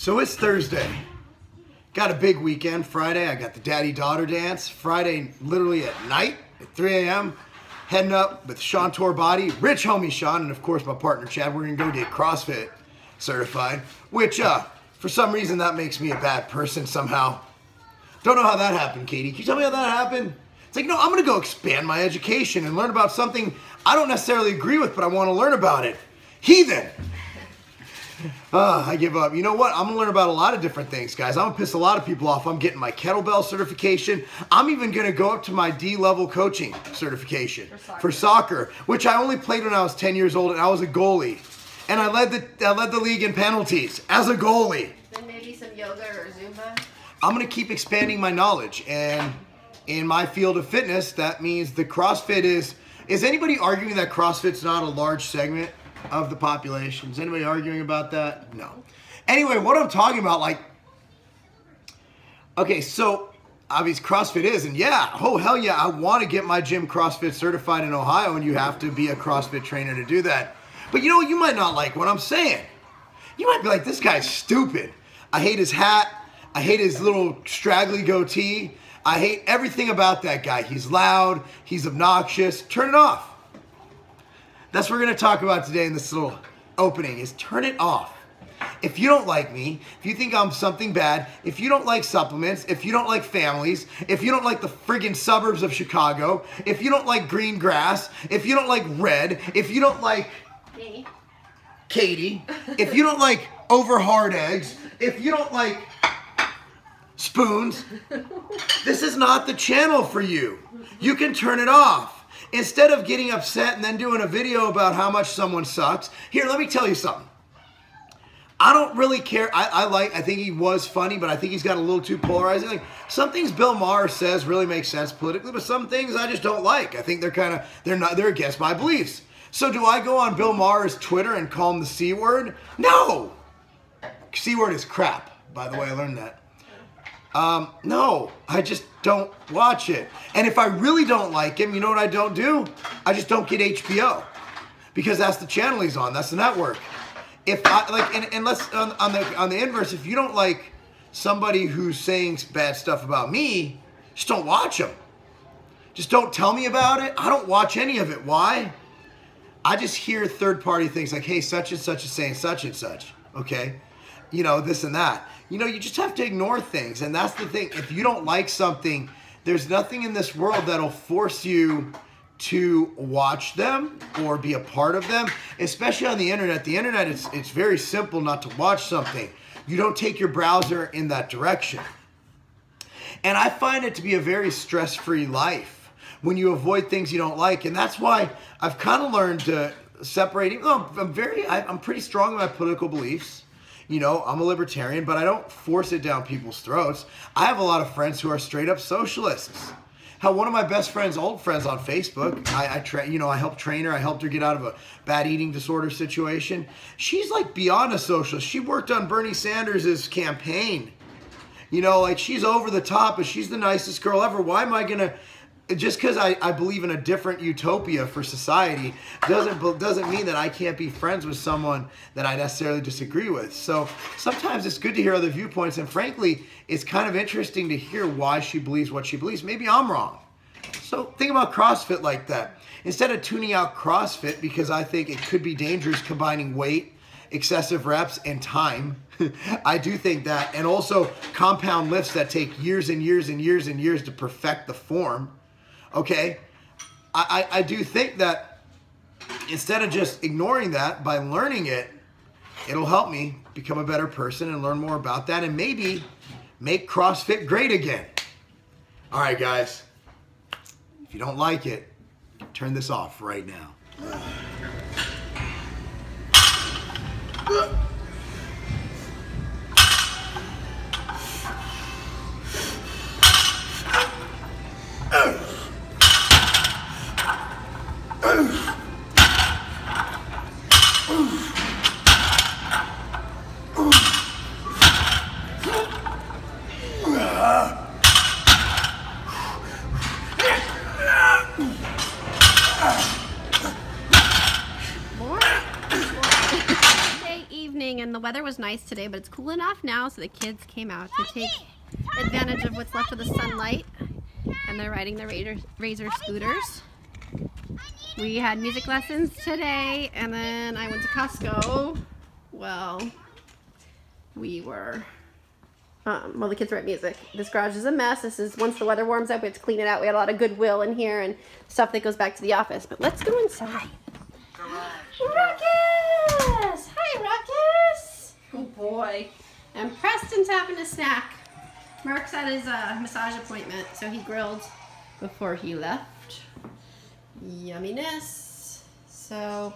So it's Thursday. Got a big weekend. Friday, I got the daddy-daughter dance. Friday, literally at night, at 3 a.m., heading up with Sean Torbody, rich homie Sean, and of course my partner Chad. We're going to go get CrossFit certified, which for some reason that makes me a bad person somehow. Don't know how that happened, Katie. Can you tell me how that happened? It's like, no, I'm going to go expand my education and learn about something I don't necessarily agree with, but I want to learn about it. Heathen! I give up. You know what? I'm going to learn about a lot of different things, guys. I'm going to piss a lot of people off. I'm getting my kettlebell certification. I'm even going to go up to my D-level coaching certification for soccer, which I only played when I was 10 years old, and I was a goalie. And I led the league in penalties as a goalie. Then maybe some yoga or Zumba? I'm going to keep expanding my knowledge. And in my field of fitness, that means the CrossFit is anybody arguing that CrossFit's not a large segment of the population? Is anybody arguing about that? No. Anyway, what I'm talking about, like, okay, so obviously CrossFit is, and yeah, oh hell yeah, I want to get my gym CrossFit certified in Ohio, and you have to be a CrossFit trainer to do that. But you know, you might not like what I'm saying. You might be like, this guy's stupid. I hate his hat. I hate his little straggly goatee. I hate everything about that guy. He's loud. He's obnoxious. Turn it off. That's what we're going to talk about today in this little opening, is turn it off. If you don't like me, if you think I'm something bad, if you don't like supplements, if you don't like families, if you don't like the friggin' suburbs of Chicago, if you don't like green grass, if you don't like red, if you don't like Katie, if you don't like over hard eggs, if you don't like spoons, this is not the channel for you. You can turn it off. Instead of getting upset and then doing a video about how much someone sucks, here, let me tell you something. I don't really care. I think he was funny, but I think he's got a little too polarizing. Like, some things Bill Maher says really make sense politically, but some things I just don't like. I think they're against my beliefs. So do I go on Bill Maher's Twitter and call him the C word? No. C word is crap, by the way. I learned that. No, I just don't watch it. And if I really don't like him, you know what I don't do? I just don't get HBO, because that's the channel he's on. That's the network. If I like, unless on the inverse, if you don't like somebody who's saying bad stuff about me, just don't watch him. Just don't tell me about it. I don't watch any of it. Why? I just hear third-party things like, hey, such and such is saying such and such. Okay, you know, this and that. You know, you just have to ignore things, and that's the thing. If you don't like something, there's nothing in this world that'll force you to watch them or be a part of them, especially on the internet. The internet, it's very simple not to watch something. You don't take your browser in that direction. And I find it to be a very stress-free life when you avoid things you don't like, and that's why I've kind of learned to separate. Even though I'm pretty strong in my political beliefs. You know, I'm a libertarian, but I don't force it down people's throats. I have a lot of friends who are straight up socialists. Hell, one of my best friends, old friends on Facebook, I helped train her. I helped her get out of a bad eating disorder situation. She's like beyond a socialist. She worked on Bernie Sanders' campaign. You know, like, she's over the top, but she's the nicest girl ever. Why am I going to... Just because I believe in a different utopia for society doesn't mean that I can't be friends with someone that I necessarily disagree with. So sometimes it's good to hear other viewpoints, and frankly, it's kind of interesting to hear why she believes what she believes. Maybe I'm wrong. So think about CrossFit like that. Instead of tuning out CrossFit because I think it could be dangerous combining weight, excessive reps, and time, I do think that, and also compound lifts that take years and years and years and years to perfect the form. Okay, I do think that instead of just ignoring that, by learning it, it'll help me become a better person and learn more about that, and maybe make CrossFit great again. All right, guys, if you don't like it, turn this off right now. and the weather was nice today, but it's cooling off now, so the kids came out to take advantage of what's left of the sunlight, and they're riding the Razor scooters. We had music lessons today, and then I went to Costco. Well, the kids were at music. This garage is a mess. This is, once the weather warms up, we have to clean it out. We had a lot of Goodwill in here and stuff that goes back to the office. But let's go inside. Ruckus! Hi, Ruckus! Oh boy. And Preston's having a snack. Mark's at his massage appointment, so he grilled before he left. Yumminess. So,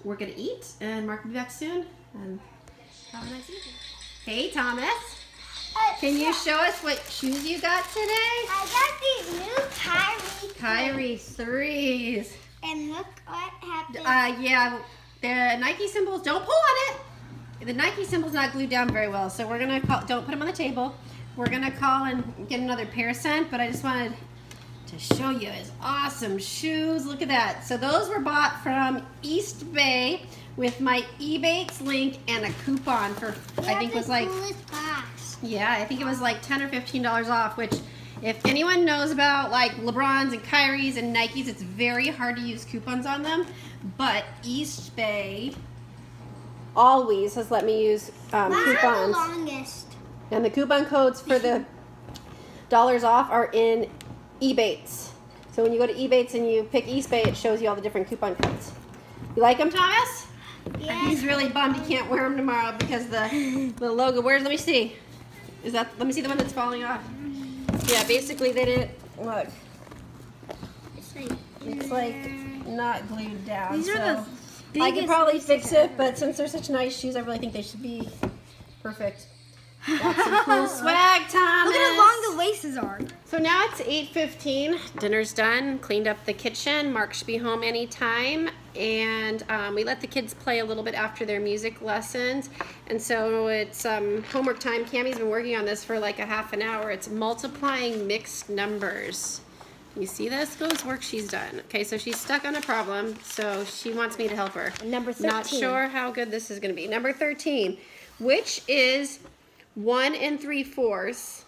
we're gonna eat, and Mark will be back soon. And have a nice evening. Hey, Thomas. Can you show us what shoes you got today? I got these new Kyrie 3s. And look what happened. Yeah, the Nike symbols, don't pull on it. The Nike symbol's not glued down very well, so we're gonna call, don't put them on the table. We're gonna call and get another pair sent, but I just wanted to show you his awesome shoes. Look at that. So those were bought from East Bay with my Ebates link and a coupon for, I think it was like, yeah, I think it was like $10 or $15 off, which if anyone knows about like LeBrons and Kyries and Nikes, it's very hard to use coupons on them, but East Bay always has let me use coupons. The longest. And the coupon codes for the dollars off are in Ebates. So when you go to Ebates and you pick East Bay, it shows you all the different coupon codes. You like them, Thomas? Yeah. He's really bummed he can't wear them tomorrow because the logo. Let me see. Let me see the one that's falling off. Yeah, basically they didn't, look. It's like not glued down. These are the biggest. I could probably fix it, but since they're such nice shoes, I really think they should be perfect. Got some cool swag, Thomas. Look at how long the laces are. So now it's 8:15. Dinner's done. Cleaned up the kitchen. Mark should be home anytime. And we let the kids play a little bit after their music lessons. And so it's homework time. Cammie's been working on this for like a half an hour. It's multiplying mixed numbers. You see this? Goes work she's done. Okay, so she's stuck on a problem. So she wants me to help her. Number 13. Not sure how good this is going to be. Number 13, which is 1 3/4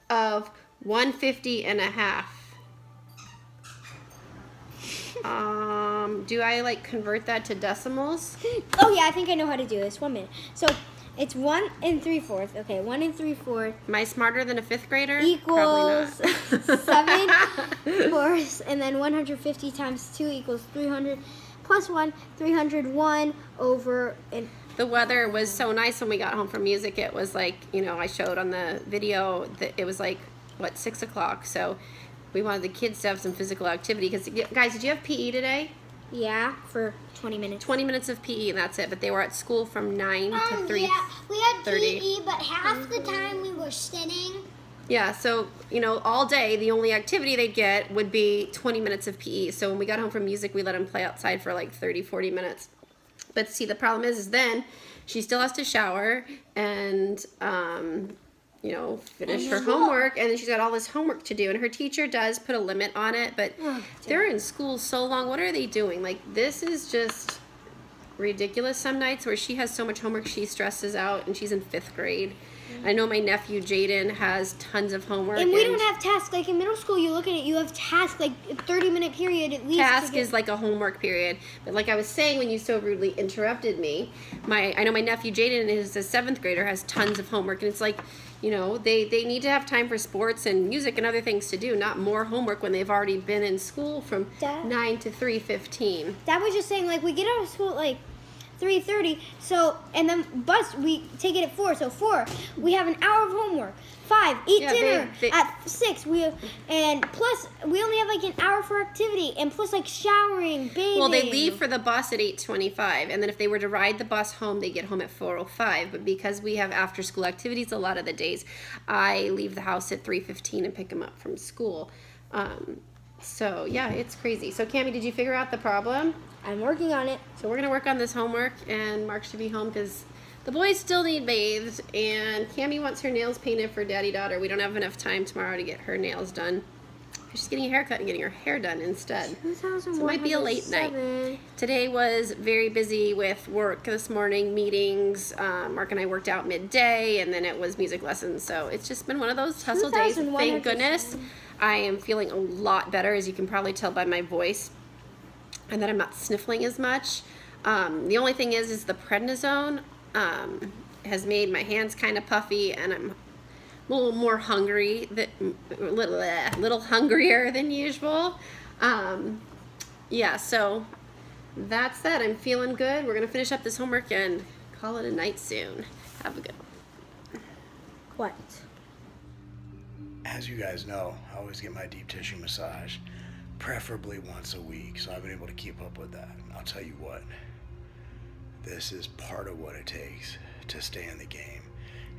of 150 1/2. Do I like convert that to decimals? Oh yeah, I think I know how to do this. 1 minute. So it's 1 3/4. Okay, 1 3/4. Am I smarter than a 5th grader? Equals Probably not. 7/4, and then 150 times 2 equals 300 plus 1, 301 over an. The weather was so nice when we got home from music. It was like, you know, I showed on the video that it was like, what, 6 o'clock. So we wanted the kids to have some physical activity. Because, guys, did you have PE today? Yeah, for 20 minutes. 20 minutes of PE, and that's it. But they were at school from 9 to 3:30. Yeah, we had PE, but half the time we were sitting. Yeah, so, you know, all day, the only activity they'd get would be 20 minutes of PE. So when we got home from music, we let them play outside for like 30, 40 minutes. But see, the problem is then she still has to shower and, you know, finish her homework. And then she's got all this homework to do. And her teacher does put a limit on it. But they're in school so long. What are they doing? Like, this is just ridiculous some nights where she has so much homework she stresses out. And she's in 5th grade. I know my nephew Jaden has tons of homework. And we don't have tasks. Like in middle school, you look at it, you have tasks like a 30-minute period at least. Task is like a homework period. But like I was saying when you so rudely interrupted me, I know my nephew Jaden is a 7th grader, has tons of homework. And it's like, you know, they need to have time for sports and music and other things to do, not more homework when they've already been in school from 9 to 3:15. Dad was just saying, like, we get out of school at like 3:30, so, and then bus, we take it at 4, so 4, we have an hour of homework. 5, eat dinner at 6, and plus, we only have like an hour for activity, and plus like showering, bathing. Well, they leave for the bus at 8:25, and then if they were to ride the bus home, they get home at 4:05, but because we have after school activities a lot of the days, I leave the house at 3:15 and pick them up from school. So yeah, it's crazy. So Cammie, did you figure out the problem? I'm working on it. So we're gonna work on this homework, and Mark should be home because the boys still need bathed, and Cammie wants her nails painted for daddy-daughter. We don't have enough time tomorrow to get her nails done. She's getting a haircut and getting her hair done instead. So it might be a late 2,107. night. Today was very busy with work this morning, meetings. Mark and I worked out midday, and then it was music lessons. So it's just been one of those hustle days. Thank goodness. I am feeling a lot better, as you can probably tell by my voice, and that I'm not sniffling as much. The only thing is the prednisone has made my hands kind of puffy, and I'm a little more hungry, little hungrier than usual. Yeah, so that's that. I'm feeling good. We're gonna finish up this homework and call it a night soon. Have a good one. What? As you guys know, I always get my deep tissue massage, preferably once a week, so I've been able to keep up with that. And I'll tell you what, this is part of what it takes to stay in the game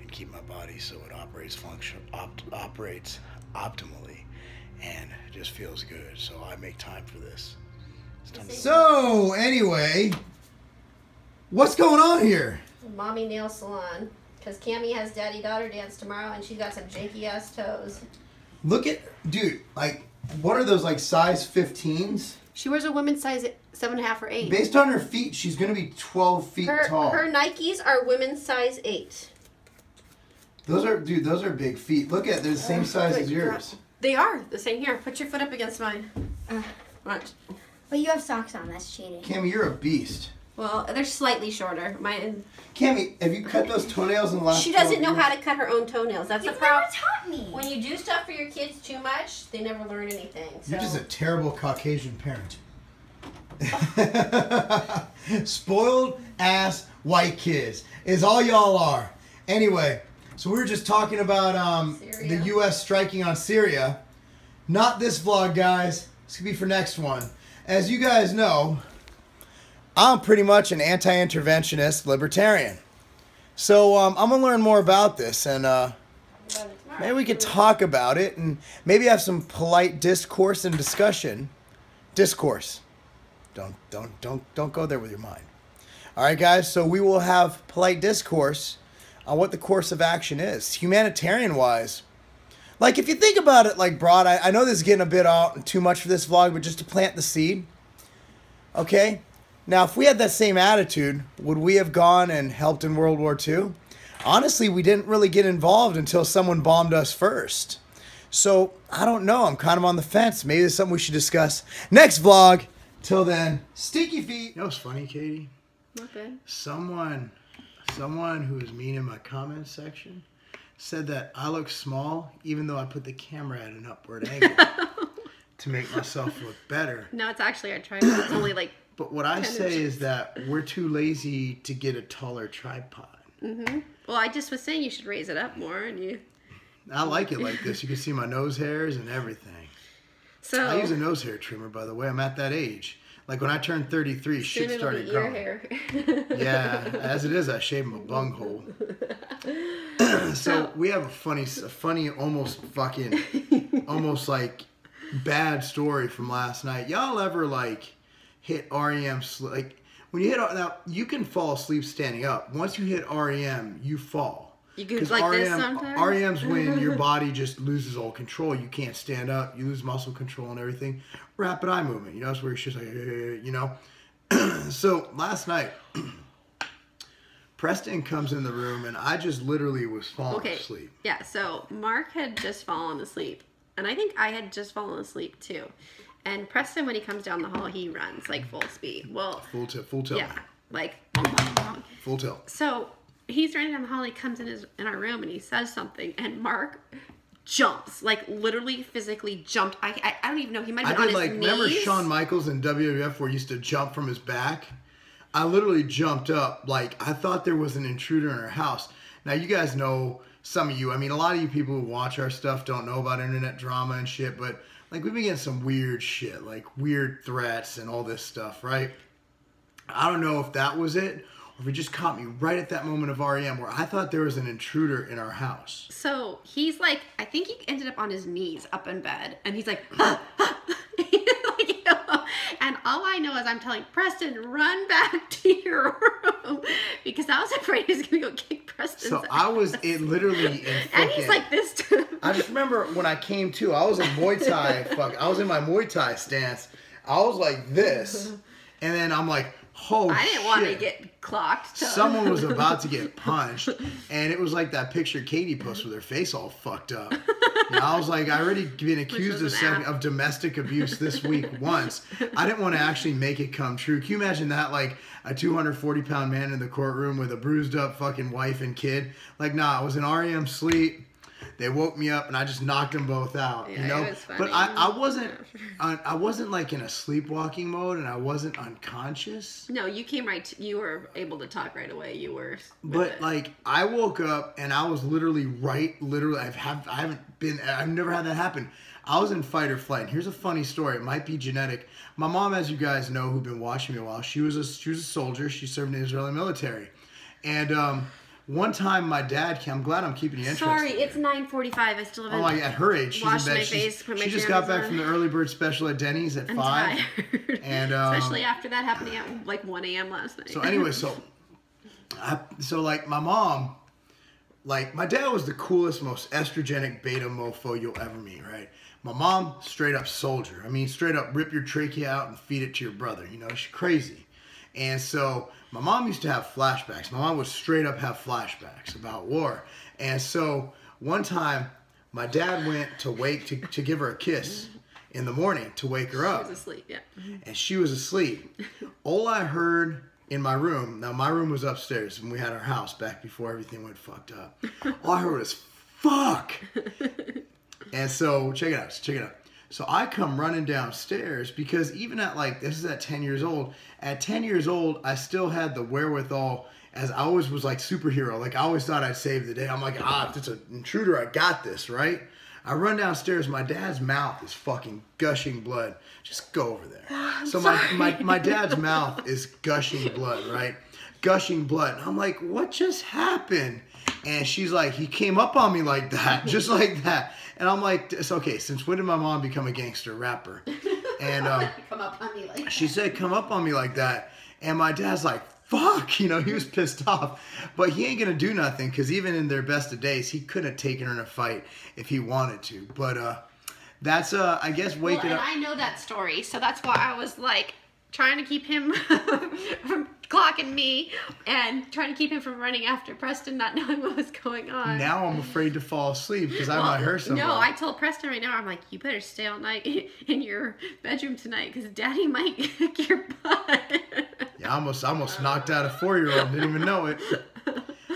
and keep my body so it operates optimally and it just feels good. So I make time for this. So anyway, what's going on here? Mommy nail salon. Because Cammie has daddy-daughter dance tomorrow, and she's got some janky-ass toes. Look at, dude, like, what are those, like, size 15s? She wears a women's size 7.5 or 8. Based on her feet, she's going to be 12 feet tall. Her Nikes are women's size 8. Those are, dude, those are big feet. Look at, they're the same size as yours. They are the same. Here, put your foot up against mine. Watch. Well, you have socks on. That's cheating. Cammie, you're a beast. Well, they're slightly shorter. Mine. Cammie, have you cut those toenails in the last She doesn't know years? how to cut her own toenails. That's the You've problem. never taught me. When you do stuff for your kids too much, they never learn anything. So. You're just a terrible Caucasian parent. Spoiled ass white kids is all y'all are. Anyway, so we were just talking about the U.S. striking on Syria. Not this vlog, guys. This could be for next one. As you guys know, I'm pretty much an anti-interventionist libertarian. So I'm going to learn more about this, and maybe we could talk about it and maybe have some polite discourse and discussion. Discourse. Don't go there with your mind. All right, guys, so we will have polite discourse on what the course of action is, humanitarian-wise. Like, if you think about it, like, broad, I know this is getting a bit out and too much for this vlog, but just to plant the seed, okay? Now, if we had that same attitude, would we have gone and helped in World War II? Honestly, we didn't really get involved until someone bombed us first. So, I don't know. I'm kind of on the fence. Maybe it's something we should discuss next vlog. Till then, stinky feet. You know what's funny, Katie? Not good. Someone who was mean in my comments section said that I look small even though I put the camera at an upward angle to make myself look better. No, it's actually our tripod. It's only like. But what I say is that we're too lazy to get a taller tripod. Mm-hmm. Well, I just was saying you should raise it up more, and you. I like it like this. You can see my nose hairs and everything. So I use a nose hair trimmer, by the way. I'm at that age. Like when I turned 33, shit started growing. Hair. Yeah, as it is, I shave my bunghole. So we have a funny, almost like bad story from last night. Y'all ever like hit REM? Like when you hit, now you can fall asleep standing up. Once you hit REM, you fall. You go like this sometimes? REM's when your body just loses all control. You can't stand up. You lose muscle control and everything. Rapid eye movement. You know, it's where you're just like, you know. So last night, Preston comes in the room and I just literally was falling asleep. Yeah, so Mark had just fallen asleep. And I think I had just fallen asleep too. And Preston, when he comes down the hall, he runs like full speed. Well, full tilt. Yeah, like full tilt. So he's running down the hall. He comes in our room and he says something, and Mark jumps, like literally physically jumped. I don't even know. He might have been on his knees. Remember Shawn Michaels in WWF where he used to jump from his back? I literally jumped up like I thought there was an intruder in our house. Now you guys know, some of you, I mean a lot of you people who watch our stuff don't know about internet drama and shit, but like we've been getting some weird shit, like weird threats and all this stuff, right? I don't know if that was it, or if it just caught me right at that moment of REM where I thought there was an intruder in our house. So he's like, I think he ended up on his knees up in bed, and he's like, and all I know is I'm telling Preston, run back to your room because I was afraid he was going to go kick Preston's So ass. I was literally in And he's like this too. I just remember when I came to, I was in Muay Thai, I was in my Muay Thai stance. I was like this, and then I'm like, oh I didn't want to shit. get clocked. So. Someone was about to get punched, and it was like that picture Katie posted with her face all fucked up. And I was like, I already been accused of domestic abuse this week once. I didn't want to actually make it come true. Can you imagine that? Like a 240-pound man in the courtroom with a bruised up fucking wife and kid. Like, nah, I was in REM sleep. They woke me up and I just knocked them both out, Yeah, you know. it was funny. But I wasn't like in a sleepwalking mode, and I wasn't unconscious. No, you came right. You were able to talk right away. You were. But like I woke up and I was literally. I've never had that happen. I was in fight or flight. And here's a funny story. It might be genetic. My mom, as you guys know, who've been watching me a while, she was a soldier. She served in the Israeli military, and one time my dad came. I'm glad I'm keeping you interested. Sorry, it's 9:45. I still haven't. Oh, like at her age, she's washed in bed. my face, put my She just got back pajamas from the early bird special at Denny's at I'm 5. tired. And especially after that happening at like 1 a.m. last night. So anyway, so like my mom, like my dad was the coolest, most estrogenic beta mofo you'll ever meet, right? My mom, straight up soldier. I mean, straight up rip your trachea out and feed it to your brother. You know, she's crazy. And so my mom used to have flashbacks. My mom would straight up have flashbacks about war. And so one time, my dad went to give her a kiss in the morning to wake her up. She was asleep, yeah. And she was asleep. All I heard in my room, now my room was upstairs when we had our house back before everything went fucked up. All I heard was, fuck! And so, check it out. So I come running downstairs because even at like, this is at 10 years old. At 10 years old, I still had the wherewithal, as I always was like superhero. Like I always thought I'd save the day. I'm like, if it's an intruder, I got this, right? I run downstairs. My dad's mouth is fucking gushing blood. Just go over there. So my dad's mouth is gushing blood, right? Gushing blood. And I'm like, what just happened? And she's like, he came up on me like that, just like that. And I'm like, it's okay. Since when did my mom become a gangster rapper? And Come up on me like that. she said, come up on me like that. And my dad's like, fuck, you know, he was pissed off. But he ain't going to do nothing because even in their best of days, he could have taken her in a fight if he wanted to. But that's, I guess, waking up. I know that story. So that's why I was like trying to keep him from clocking me and trying to keep him from running after Preston, not knowing what was going on. Now I'm afraid to fall asleep because I might hurt someone. No, I told Preston right now, I'm like, you better stay all night in your bedroom tonight because Daddy might kick your butt. Yeah, I almost knocked out a 4-year-old, didn't even know it.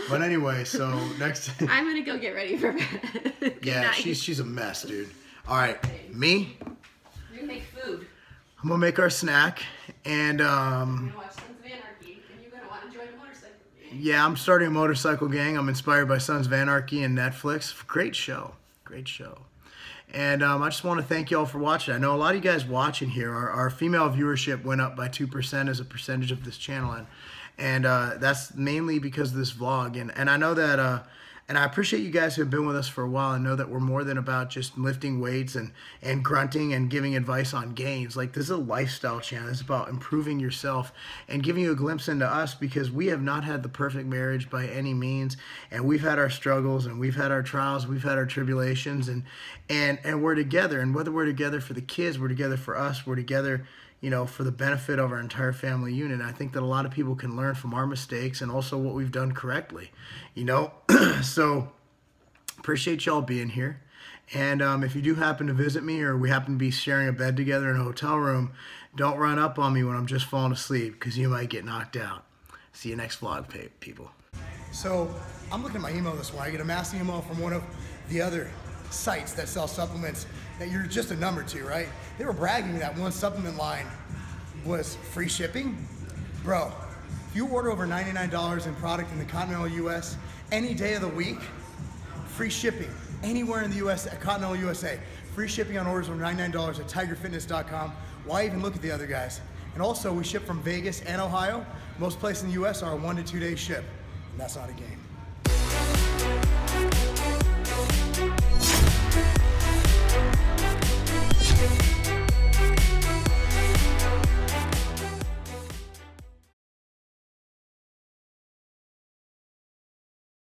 But anyway, so next. I'm gonna go get ready for bed. Yeah, night. she's a mess, dude. All right, me. We're gonna make food. I'm gonna make our snack, and We're gonna watch Sons of Anarchy, and you're gonna want to join a motorcycle gang. yeah, I'm starting a motorcycle gang. I'm inspired by Sons of Anarchy and Netflix. Great show, great show. And I just want to thank you all for watching. I know a lot of you guys watching here. Our female viewership went up by 2% as a percentage of this channel, and that's mainly because of this vlog. And I know that, and I appreciate you guys who have been with us for a while. I know that we're more than about just lifting weights and grunting and giving advice on gains. Like, this is a lifestyle channel. It's about improving yourself and giving you a glimpse into us, because we have not had the perfect marriage by any means. And we've had our struggles, and we've had our trials, we've had our tribulations, and we're together. And whether we're together for the kids, we're together for us, we're together, you know, for the benefit of our entire family unit. I think that a lot of people can learn from our mistakes and also what we've done correctly, you know. So appreciate y'all being here. And if you do happen to visit me, or we happen to be sharing a bed together in a hotel room, don't run up on me when I'm just falling asleep, because you might get knocked out. See you next vlog, people. So I'm looking at my email this morning. I get a mass email from one of the other sites that sell supplements that you're just a number to, right? They were bragging that one supplement line was free shipping. Bro, if you order over $99 in product in the continental US any day of the week, free shipping anywhere in the US, at continental USA. Free shipping on orders over $99 at tigerfitness.com. Why even look at the other guys? And also, we ship from Vegas and Ohio. Most places in the US are a 1 to 2 day ship, and that's not a game.